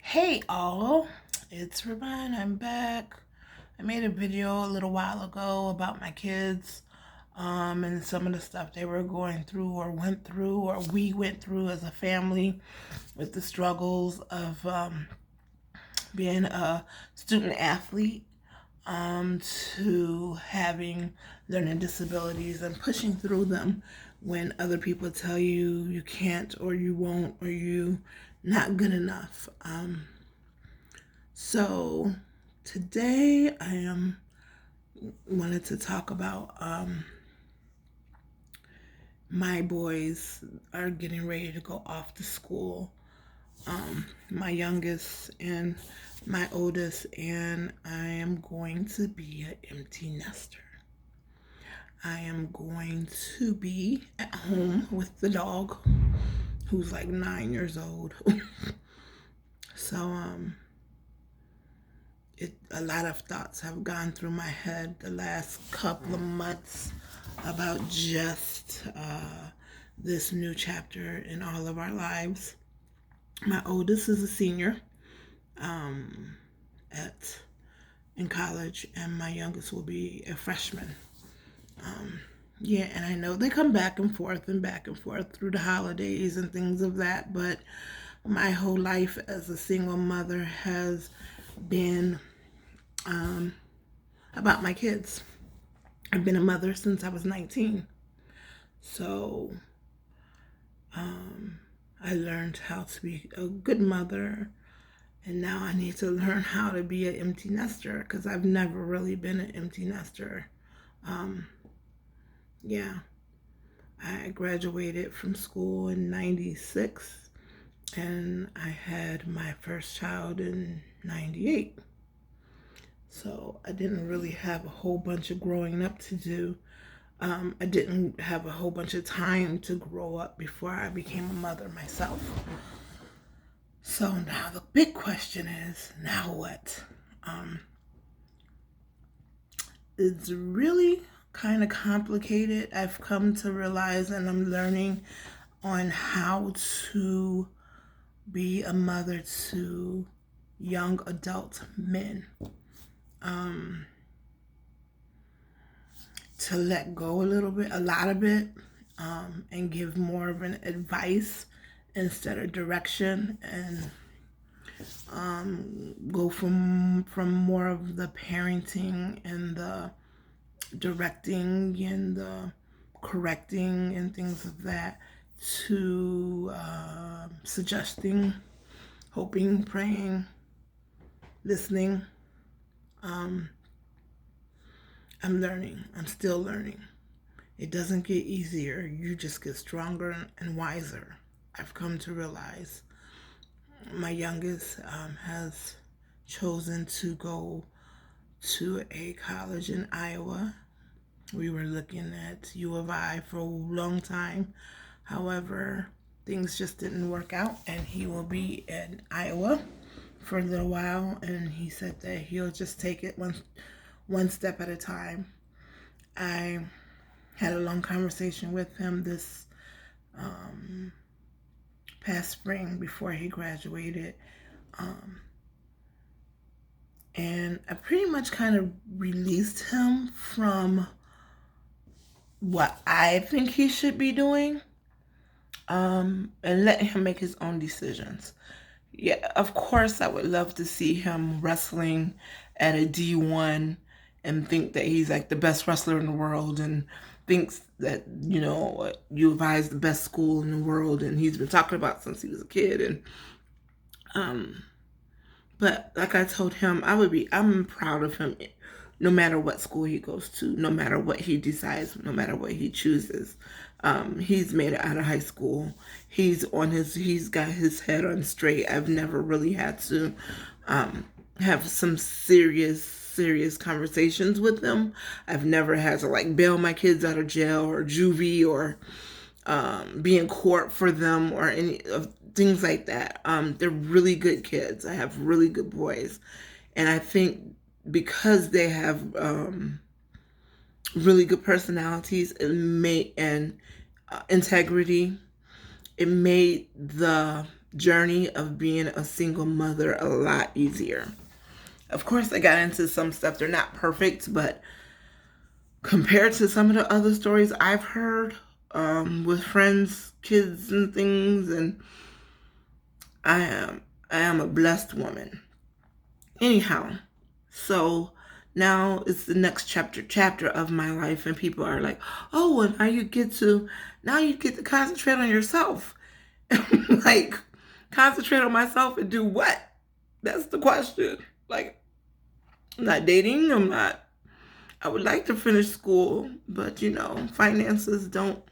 Hey all, it's Ravine. I'm back. I made a video a little while ago about my kids and some of the stuff they were going through or went through or we went through as a family with the struggles of being a student athlete to having learning disabilities and pushing through them when other people tell you you can't or you won't or you not good enough. So today I wanted to talk about my boys are getting ready to go off to school. My youngest and my oldest, and I am going to be an empty nester. I am going to be at home with the dog who's like 9 years old. So a lot of thoughts have gone through my head the last couple of months about just this new chapter in all of our lives. My oldest is a senior in college, and my youngest will be a freshman. Yeah, and I know they come back and forth through the holidays and things of that, but my whole life as a single mother has been about my kids. I've been a mother since I was 19. So I learned how to be a good mother, and now I need to learn how to be an empty nester because I've never really been an empty nester. Yeah, I graduated from school in 96 and I had my first child in 98. So I didn't really have a whole bunch of growing up to do. I didn't have a whole bunch of time to grow up before I became a mother myself. So now the big question is, now what? It's really kind of complicated. I've come to realize, and I'm learning on how to be a mother to young adult men. To let go a lot of it, and give more of an advice instead of direction, and go from more of the parenting and the directing and the correcting and things of that to suggesting, hoping, praying, listening. I'm learning. I'm still learning. It doesn't get easier. You just get stronger and wiser. I've come to realize my youngest has chosen to go to a college in Iowa. We were looking at U of I for a long time. However, things just didn't work out, and he will be in Iowa for a little while, and he said that he'll just take it one step at a time. I had a long conversation with him this past spring before he graduated, and I pretty much kind of released him from what I think he should be doing, and let him make his own decisions. Yeah, of course, I would love to see him wrestling at a D1 and think that he's like the best wrestler in the world and thinks that, U of I is the best school in the world, and he's been talking about since he was a kid. And but like I told him, I'm proud of him no matter what school he goes to, no matter what he decides, no matter what he chooses. He's made it out of high school. He's got his head on straight. I've never really had to have some serious conversations with him. I've never had to like bail my kids out of jail or juvie or be in court for them or any of things like that. They're really good kids. I have really good boys. And I think because they have really good personalities and integrity, it made the journey of being a single mother a lot easier. Of course, I got into some stuff. They're not perfect, but compared to some of the other stories I've heard with friends, kids, and things, and I am a blessed woman. Anyhow, so now it's the next chapter of my life, and people are like, "Oh, well, now you get to concentrate on yourself." Like, concentrate on myself and do what? That's the question. Like, I'm not dating. I'm not. I would like to finish school, but finances don't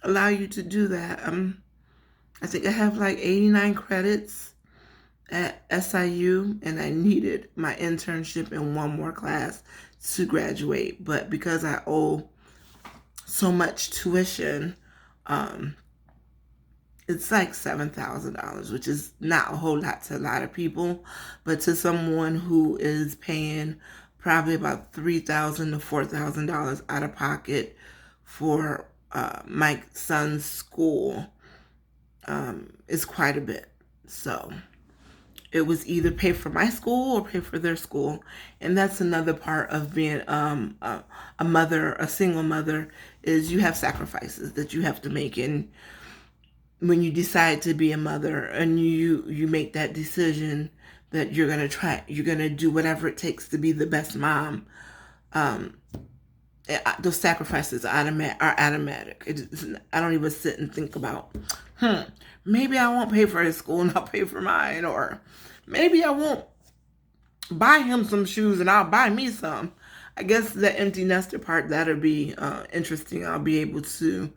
allow you to do that. I think I have like 89 credits at SIU, and I needed my internship in one more class to graduate. But because I owe so much tuition, it's like $7,000, which is not a whole lot to a lot of people, but to someone who is paying probably about $3,000 to $4,000 out of pocket for my son's school, is quite a bit. So it was either pay for my school or pay for their school. And that's another part of being a mother, a single mother, is you have sacrifices that you have to make. And when you decide to be a mother and you make that decision that you're going to do whatever it takes to be the best mom, those sacrifices are automatic. I don't even sit and think about, maybe I won't pay for his school and I'll pay for mine, or maybe I won't buy him some shoes and I'll buy me some. I guess the empty nester part, that'll be interesting. I'll be able to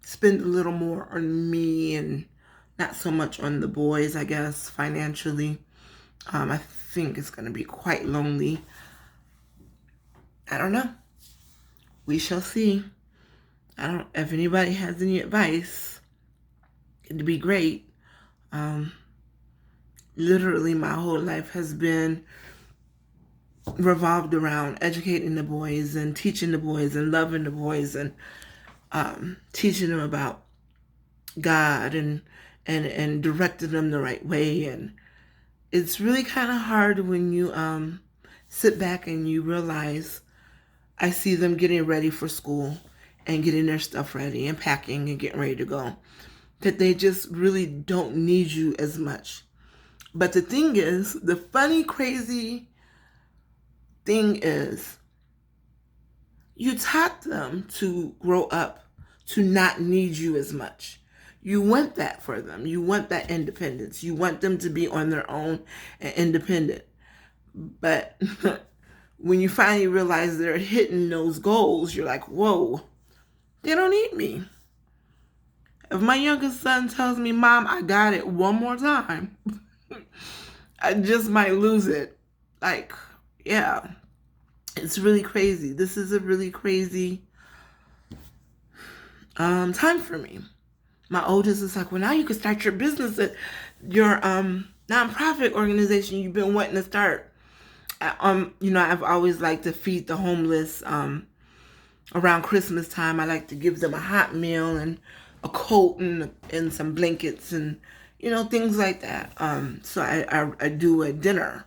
spend a little more on me and not so much on the boys, I guess, financially. I think it's going to be quite lonely. I don't know. We shall see. If anybody has any advice, it'd be great. Literally, my whole life has been revolved around educating the boys and teaching the boys and loving the boys and teaching them about God and directing them the right way. And it's really kind of hard when you sit back and you realize, I see them getting ready for school and getting their stuff ready and packing and getting ready to go, that they just really don't need you as much. But the thing is, the funny, crazy thing is, you taught them to grow up to not need you as much. You want that for them. You want that independence. You want them to be on their own and independent. But when you finally realize they're hitting those goals, you're like, whoa, they don't need me. If my youngest son tells me, Mom, I got it one more time, I just might lose it. Like, yeah, it's really crazy. This is a really crazy time for me. My oldest is like, well, now you can start your business at your nonprofit organization you've been wanting to start. I've always liked to feed the homeless. Around Christmas time, I like to give them a hot meal and a coat and some blankets and things like that. So I do a dinner.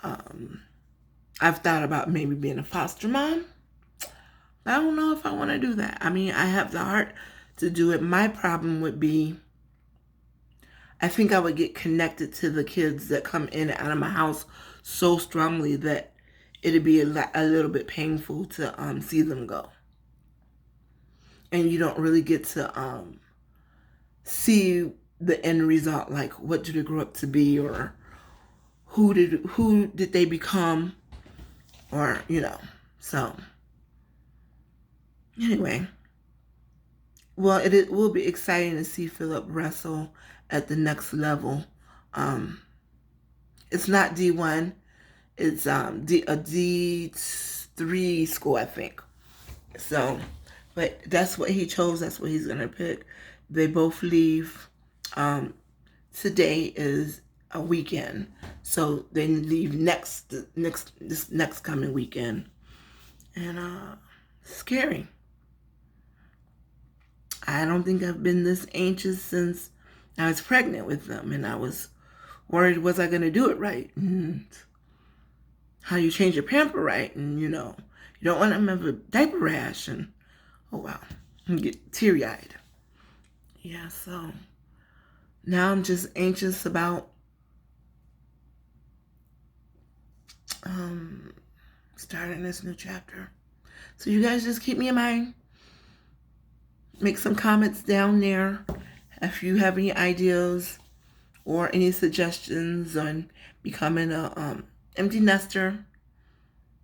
I've thought about maybe being a foster mom. I don't know if I want to do that. I mean, I have the heart to do it. My problem would be, I think I would get connected to the kids that come in and out of my house so strongly that it'd be a little bit painful to see them go. And you don't really get to see the end result, like what do they grow up to be, or who did they become, or so anyway. Well, it will be exciting to see Philip wrestle at the next level. It's not D1. It's a D3 school, I think. So, but that's what he chose. That's what he's gonna pick. They both leave. Today is a weekend, so they leave this next coming weekend, and scary. I don't think I've been this anxious since I was pregnant with them, and I was worried, was I going to do it right? And how you change your pamper right, and you don't want them to have a diaper rash, and oh wow, and get teary-eyed. Yeah, so now I'm just anxious about starting this new chapter. So you guys just keep me in mind. Make some comments down there if you have any ideas or any suggestions on becoming a empty nester.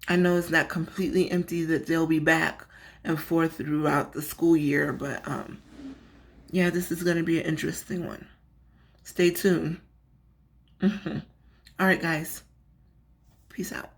I know it's not completely empty, that they'll be back and forth throughout the school year, but yeah, this is going to be an interesting one. Stay tuned. All right, guys. Peace out.